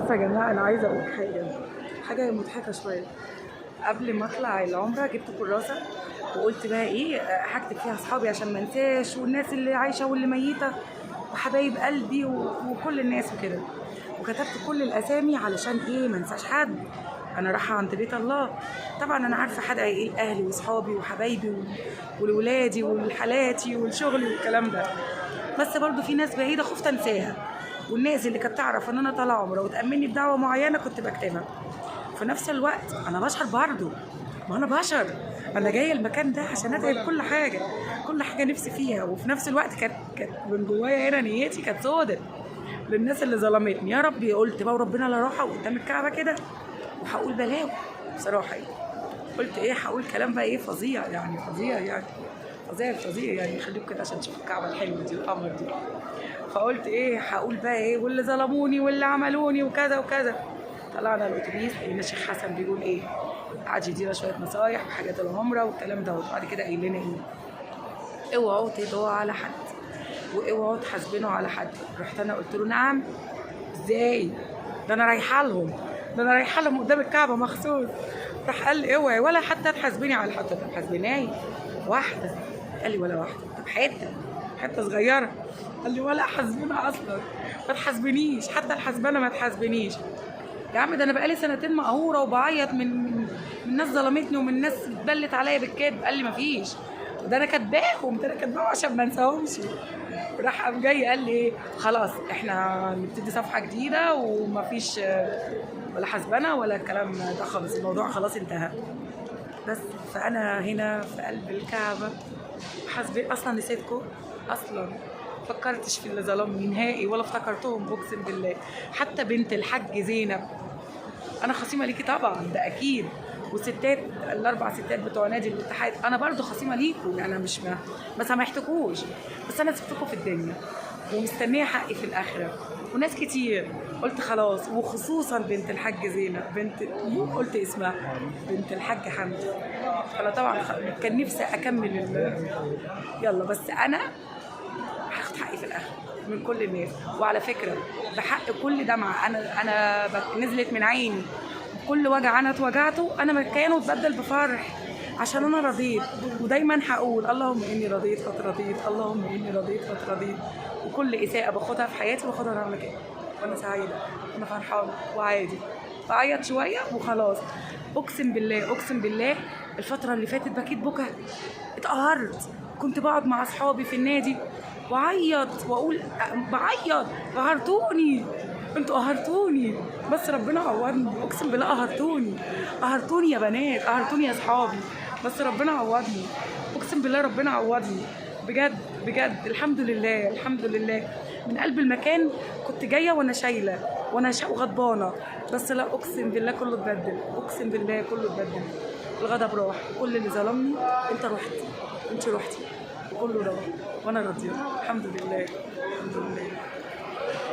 بصوا يا جماعه، انا عايزه اقول حاجه مضحكه شويه. قبل ما اطلع العمره جبت كراسه وقلت بقى ايه هكتب فيها اصحابي عشان ما انساش، والناس اللي عايشه واللي ميته وحبايب قلبي وكل الناس وكده. وكتبت كل الاسامي علشان ايه ما انساش حد. انا رايحه عند بيت الله، طبعا انا عارفه حد ايه اهلي واصحابي وحبايبي ولولادي ولحالاتي والشغل والكلام ده، بس برضو في ناس بعيده خفت انساها. والناس اللي كانت تعرف ان انا طالعه عمره وتامني بدعوه معينه كنت بكتبها. في نفس الوقت انا بشر برضو، ما انا بشر، انا جايه المكان ده عشان ادعي بكل حاجه، كل حاجه نفسي فيها. وفي نفس الوقت كانت من جوايا هنا نيتي كانت سودة للناس اللي ظلمتني. يا ربي قلت بقى وربنا لا راحه قدام الكعبه كده وهقول بلاوي بصراحه. يعني قلت ايه هقول كلام بقى ايه فظيع، يعني فظيع، يعني فظيع يعني. خليكم كده عشان تشوفوا الكعبه الحلوه دي القمر دي. فقلت ايه هقول بقى ايه واللي ظلموني واللي عملوني وكذا وكذا. طلعنا الاتوبيس لقينا الشيخ حسن بيقول ايه قعد يدينا شويه نصايح وحاجات العمره والكلام ده. وبعد كده قايل لنا ايه اوعوا تدعوا على حد واوعوا تحاسبنوا على حد. رحت انا قلت له نعم ازاي، ده انا رايحه لهم قدام الكعبه مخصوص. راح قال لي اوعي ولا حتى تحاسبيني على حد. طب حاسبناي واحده؟ قال لي ولا واحده. طب حته صغيره. قال لي ولا حاسبنا اصلا، ما تحاسبنيش حتى الحسبانه، ما تحاسبنيش يا عم. ده انا بقالي سنتين مقهوره وبعيط من ناس ظلمتني ومن ناس اتبلت عليا بالكذب. قال لي مفيش، ده انا كاتباهم عشان ما انساهمش. راح قام جاي قال لي ايه خلاص احنا نبتدي صفحه جديده ومفيش ولا حسبنا ولا الكلام ده خالص، الموضوع خلاص انتهى. بس فانا هنا في قلب الكعبه حسبي اصلا نسيتكم، اصلا فكرتش في اللي ظلمني نهائي ولا افتكرتهم اقسم بالله. حتى بنت الحاج زينب انا خصيمه ليكي طبعا ده اكيد، والستات الاربع ستات بتوع نادي الاتحاد انا برضو خصيمه ليكم، يعني انا مش ما سامحتكوش، بس انا سبتكم في الدنيا ومستنيه حقي في الاخره. وناس كتير قلت خلاص، وخصوصا بنت الحاج زينب، قلت اسمها بنت الحاج حمدي. انا طبعا كان نفسي اكمل يلا، بس انا هاخد حقي في الاخر من كل الناس. وعلى فكره بحق كل دمعه انا نزلت من عيني، كل وجع انا اتوجعته انا مكانه اتبدل بفرح عشان انا رضيت. ودايما هقول اللهم اني رضيت فترضيت، اللهم اني رضيت فترضيت. وكل اساءه باخدها في حياتي باخدها انا كده وانا سعيده وانا فرحانه وعادي، بعيط شويه وخلاص. اقسم بالله الفتره اللي فاتت بكيت بكى، اتقهرت. كنت بقعد مع اصحابي في النادي وعيط واقول بعيط قهرتوني، انتوا قهرتوني، بس ربنا عوضني. اقسم بالله قهرتوني يا بنات، قهرتوني يا اصحابي، بس ربنا عوضني. اقسم بالله ربنا عوضني بجد. الحمد لله من قلب المكان. كنت جايه وانا شايله وغضبانه، بس لا اقسم بالله كله اتبدل، اقسم بالله كله اتبدل. الغضب راح، كل اللي ظلمني انت رحتي وكله راح وانا راضيه الحمد لله.